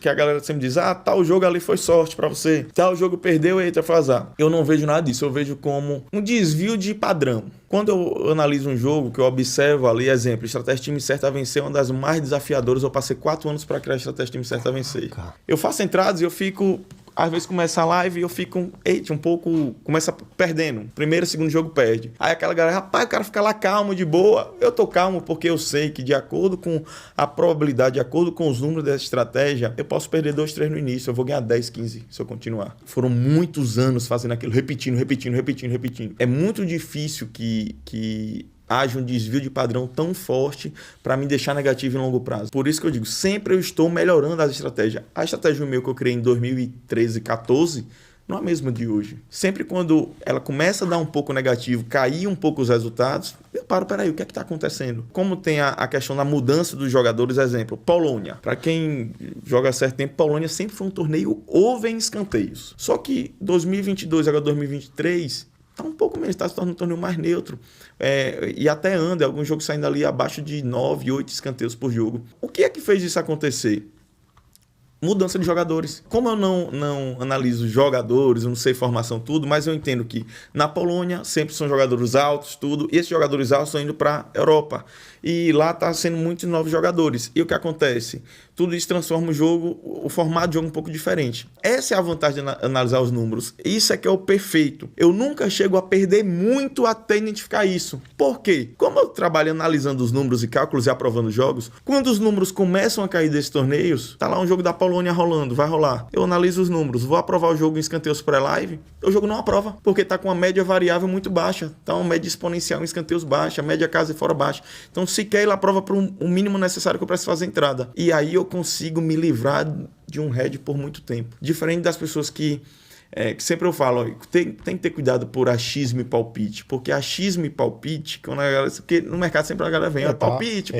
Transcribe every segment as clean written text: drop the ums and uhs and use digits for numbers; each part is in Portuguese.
que a galera sempre diz, tal jogo ali foi sorte pra você, tal jogo perdeu, eita, foi azar. Eu não vejo nada disso, eu vejo como um desvio de padrão. Quando eu analiso um jogo, que eu observo ali, exemplo, estratégia time certo a vencer, uma das mais desafiadoras, eu passei 4 anos para criar a estratégia time certo a vencer. Eu faço entradas e eu fico... Às vezes começa a live e eu fico, um pouco... Começa perdendo. Primeiro, segundo jogo perde. Aí aquela galera, rapaz, o cara fica lá calmo, de boa. Eu tô calmo porque eu sei que de acordo com a probabilidade, de acordo com os números dessa estratégia, eu posso perder 2, 3 no início. Eu vou ganhar 10, 15 se eu continuar. Foram muitos anos fazendo aquilo, repetindo. É muito difícil que haja um desvio de padrão tão forte para me deixar negativo em longo prazo. Por isso que eu digo, sempre eu estou melhorando as estratégias. A estratégia meu que eu criei em 2013, 14, não é a mesma de hoje. Sempre quando ela começa a dar um pouco negativo, cair um pouco os resultados, eu paro, peraí, o que é que está acontecendo? Como tem a questão da mudança dos jogadores, exemplo, Polônia. Para quem joga há certo tempo, Polônia sempre foi um torneio over em escanteios. Só que 2022, agora 2023... Está um pouco menos, está se tornando um torneio mais neutro. E até anda, alguns jogos saindo ali abaixo de 9, 8 escanteios por jogo. O que é que fez isso acontecer? Mudança de jogadores. Como eu não analiso jogadores, eu não sei formação, tudo, mas eu entendo que na Polônia sempre são jogadores altos, tudo, e esses jogadores altos estão indo para a Europa. E lá está sendo muitos novos jogadores. E o que acontece? Tudo isso transforma o jogo, o formato de jogo um pouco diferente. Essa é a vantagem de analisar os números. Isso é que é o perfeito. Eu nunca chego a perder muito até identificar isso. Por quê? Como eu trabalho analisando os números e cálculos e aprovando jogos, quando os números começam a cair desses torneios, tá lá um jogo da Polônia rolando, vai rolar. Eu analiso os números, vou aprovar o jogo em escanteios pré-live, o jogo não aprova, porque tá com uma média variável muito baixa, tá uma média exponencial em escanteios baixa, média casa e fora baixa. Então sequer ele aprova para o mínimo necessário que eu preciso fazer entrada. E aí eu consigo me livrar de um head por muito tempo. Diferente das pessoas que sempre eu falo, tem que ter cuidado por achismo e palpite, porque achismo e palpite, porque no mercado sempre a galera vem, palpite.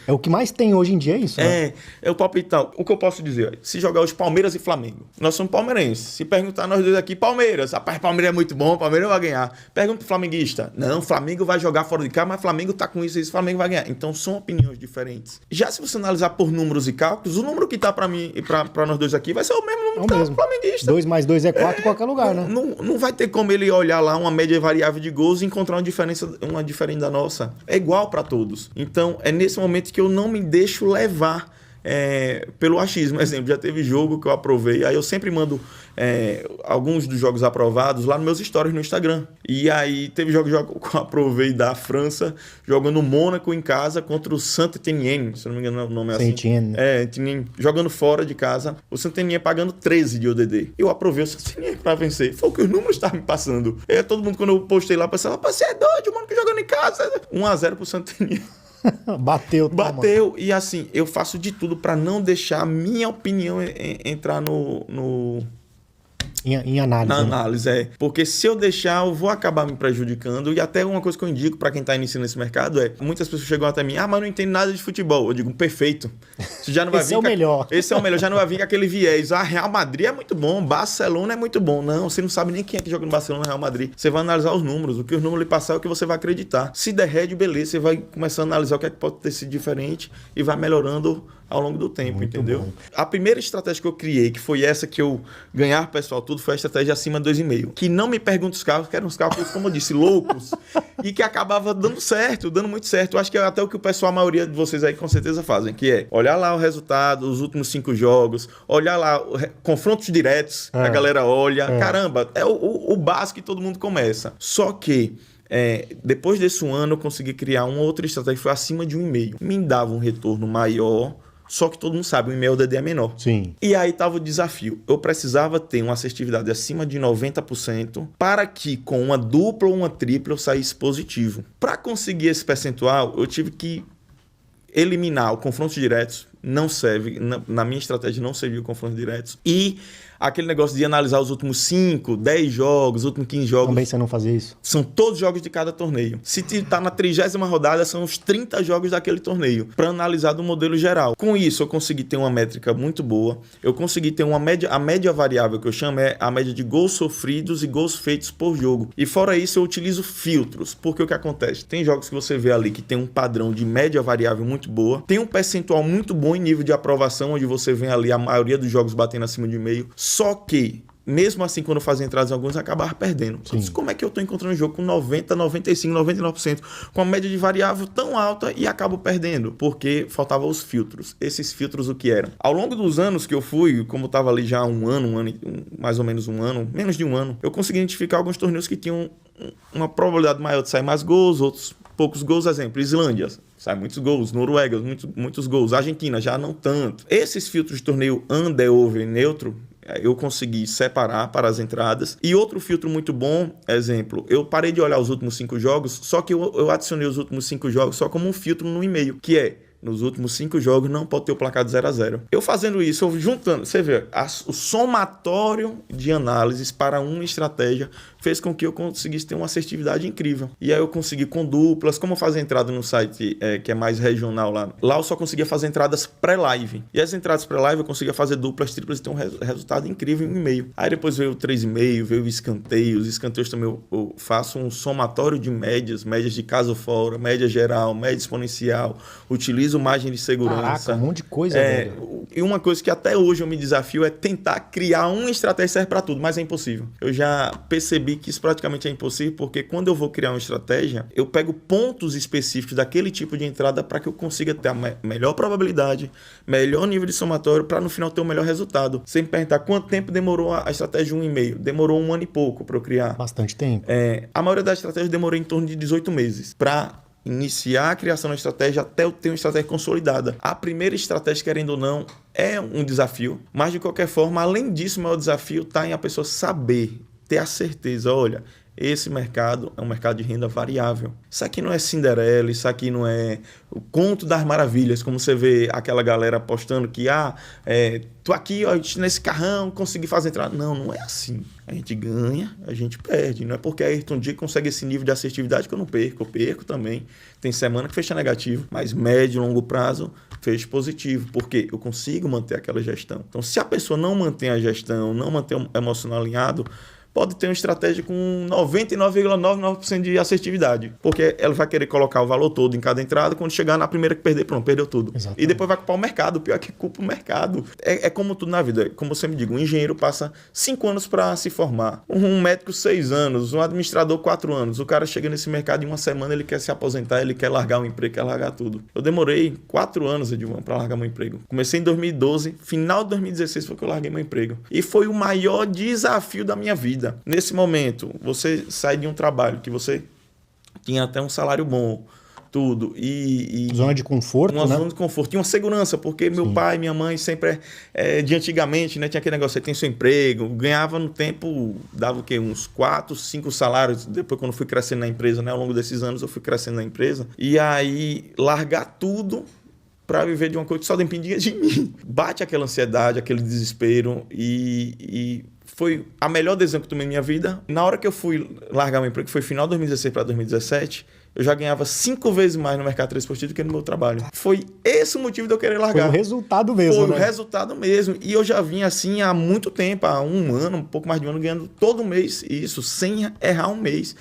É o que mais tem hoje em dia, é isso, né? É o palpite tal. O que eu posso dizer, se jogar hoje Palmeiras e Flamengo, nós somos palmeirenses, se perguntar nós dois aqui, Palmeiras, rapaz, Palmeiras é muito bom, Palmeiras vai ganhar. Pergunta pro flamenguista, não, Flamengo vai jogar fora de casa, mas Flamengo tá com isso, Flamengo vai ganhar. Então são opiniões diferentes. Já se você analisar por números e cálculos, o número que tá pra mim e pra nós dois aqui vai ser o mesmo número que tá pro flamenguista. 2 mais 2 é 4 em qualquer lugar, né? Não vai ter como ele olhar lá uma média variável de gols e encontrar uma diferente da nossa. É igual para todos. Então, é nesse momento que eu não me deixo levar pelo achismo. Exemplo, já teve jogo que eu aprovei, aí eu sempre mando alguns dos jogos aprovados lá nos meus stories no Instagram. E aí teve jogo que eu aprovei da França, jogando Mônaco em casa contra o Saint-Étienne, se não me engano o nome é assim. Saint-Étienne, jogando fora de casa, o Saint-Étienne pagando 13 de ODD. Eu aprovei o Saint-Étienne pra vencer. Foi o que os números estavam me passando. Todo mundo, quando eu postei lá, pensava, você é doido, mano, que jogando em casa. 1-0 pro Saint-Étienne. Bateu. E assim, eu faço de tudo para não deixar a minha opinião entrar em análise. Na análise, Porque se eu deixar, eu vou acabar me prejudicando. E até uma coisa que eu indico para quem está iniciando nesse mercado muitas pessoas chegam até mim, mas não entendo nada de futebol. Eu digo, perfeito. Você já não vai Esse é o melhor. Esse é o melhor, já não vai vir com aquele viés. Real Madrid é muito bom, Barcelona é muito bom. Não, você não sabe nem quem é que joga no Barcelona e Real Madrid. Você vai analisar os números, o que os números lhe passar é o que você vai acreditar. Se der head, beleza, você vai começar a analisar o que é que pode ter sido diferente e vai melhorando ao longo do tempo, muito entendeu? Bom. A primeira estratégia que eu criei, que foi essa que eu ganhar pessoal tudo, foi a estratégia acima de 2,5. Que não me pergunta os cálculos, que eram os cálculos, como eu disse, loucos, e que acabava dando muito certo. Eu acho que é até o que o pessoal, a maioria de vocês aí com certeza fazem, que é olhar lá o resultado, os últimos 5 jogos, olhar lá confrontos diretos, a galera olha, caramba, é o básico que todo mundo começa. Só que depois desse ano eu consegui criar uma outra estratégia que foi acima de 1,5. Me dava um retorno maior, só que todo mundo sabe, o e-mail DD é menor. Sim. E aí estava o desafio. Eu precisava ter uma assertividade acima de 90% para que com uma dupla ou uma tripla eu saísse positivo. Para conseguir esse percentual, eu tive que eliminar o confrontos diretos. Não serve, na minha estratégia não serviu confrontos diretos. E aquele negócio de analisar os últimos 5, 10 jogos, os últimos 15 jogos. Também você não fazia isso? São todos jogos de cada torneio. Se tá na 30ª rodada, são os 30 jogos daquele torneio, para analisar do modelo geral. Com isso, eu consegui ter uma métrica muito boa. Eu consegui ter uma média, a média variável que eu chamo é a média de gols sofridos e gols feitos por jogo. E fora isso, eu utilizo filtros, porque o que acontece? Tem jogos que você vê ali que tem um padrão de média variável muito boa, tem um percentual muito bom em nível de aprovação, onde você vê ali a maioria dos jogos batendo acima de meio. Só que, mesmo assim, quando eu fazia entradas em alguns, eu acabava perdendo. Disse, como é que eu tô encontrando um jogo com 90, 95, 99%, com a média de variável tão alta e acabo perdendo? Porque faltavam os filtros. Esses filtros o que eram? Ao longo dos anos que eu fui, como tava ali já mais ou menos um ano, menos de um ano, eu consegui identificar alguns torneios que tinham uma probabilidade maior de sair mais gols, outros poucos gols. Exemplo, Islândia, sai muitos gols. Noruega, muitos gols. Argentina, já não tanto. Esses filtros de torneio under, over, neutro, eu consegui separar para as entradas. E outro filtro muito bom, exemplo, eu parei de olhar os últimos 5 jogos, só que eu adicionei os últimos 5 jogos só como um filtro no e-mail, que é: nos últimos 5 jogos não pode ter o placar de 0-0. Eu fazendo isso, eu juntando, você vê, o somatório de análises para uma estratégia fez com que eu conseguisse ter uma assertividade incrível. E aí eu consegui com duplas, como eu fazia entrada no site que é mais regional lá eu só conseguia fazer entradas pré-live. E as entradas pré-live eu conseguia fazer duplas, triplas e ter um resultado incrível em 1,5. Aí depois veio o 3,5, veio o escanteio. Os escanteios também eu faço um somatório de médias de casa fora, média geral, média exponencial, utilizo margem de segurança. Caraca, um monte de coisa, velho. E uma coisa que até hoje eu me desafio é tentar criar uma estratégia que serve para tudo, mas é impossível. Eu já percebi que isso praticamente é impossível, porque quando eu vou criar uma estratégia, eu pego pontos específicos daquele tipo de entrada para que eu consiga ter a melhor probabilidade, melhor nível de somatório, para no final ter o melhor resultado. Sem me perguntar quanto tempo demorou a estratégia 1,5. Demorou 1 ano e pouco para eu criar. Bastante tempo. A maioria das estratégias demorou em torno de 18 meses para iniciar a criação da estratégia até eu ter uma estratégia consolidada. A primeira estratégia, querendo ou não, é um desafio, mas de qualquer forma, além disso, o maior desafio está em a pessoa saber, ter a certeza, olha, esse mercado é um mercado de renda variável. Isso aqui não é Cinderela, isso aqui não é o conto das maravilhas, como você vê aquela galera apostando que, tô aqui, ó, nesse carrão, consegui fazer entrada. Não, não é assim. A gente ganha, a gente perde. Não é porque a Ayrton Dia consegue esse nível de assertividade que eu não perco. Eu perco também. Tem semana que fecha negativo, mas médio e longo prazo fecha positivo, porque eu consigo manter aquela gestão. Então, se a pessoa não mantém a gestão, não mantém o emocional alinhado, pode ter uma estratégia com 99,99% de assertividade, porque ela vai querer colocar o valor todo em cada entrada, quando chegar na primeira que perder, pronto, perdeu tudo. Exatamente. E depois vai culpar o mercado, o pior é que culpa o mercado. É como tudo na vida, como eu sempre digo, um engenheiro passa 5 anos para se formar, um médico 6 anos, um administrador 4 anos, o cara chega nesse mercado em uma semana, ele quer se aposentar, ele quer largar o emprego, quer largar tudo. Eu demorei 4 anos, Edilvan, para largar meu emprego. Comecei em 2012, final de 2016 foi que eu larguei meu emprego. E foi o maior desafio da minha vida. Nesse momento, você sai de um trabalho que você tinha até um salário bom, tudo, e zona de conforto, uma zona de conforto, tinha uma segurança, porque meu pai e minha mãe sempre, de antigamente, né, tinha aquele negócio, você tem seu emprego, ganhava no tempo, dava o quê? Uns 4, 5 salários, depois quando fui crescendo na empresa, né, ao longo desses anos eu fui crescendo na empresa, e aí largar tudo para viver de uma coisa que só dependia de mim. Bate aquela ansiedade, aquele desespero, e foi a melhor decisão que eu tomei na minha vida. Na hora que eu fui largar meu emprego, que foi final de 2016 para 2017, eu já ganhava 5 vezes mais no mercado transportivo do que no meu trabalho. Foi esse o motivo de eu querer largar. Foi o resultado mesmo, Foi o resultado mesmo. E eu já vinha assim há muito tempo, há 1 ano, um pouco mais de 1 ano, ganhando todo mês isso, sem errar um mês.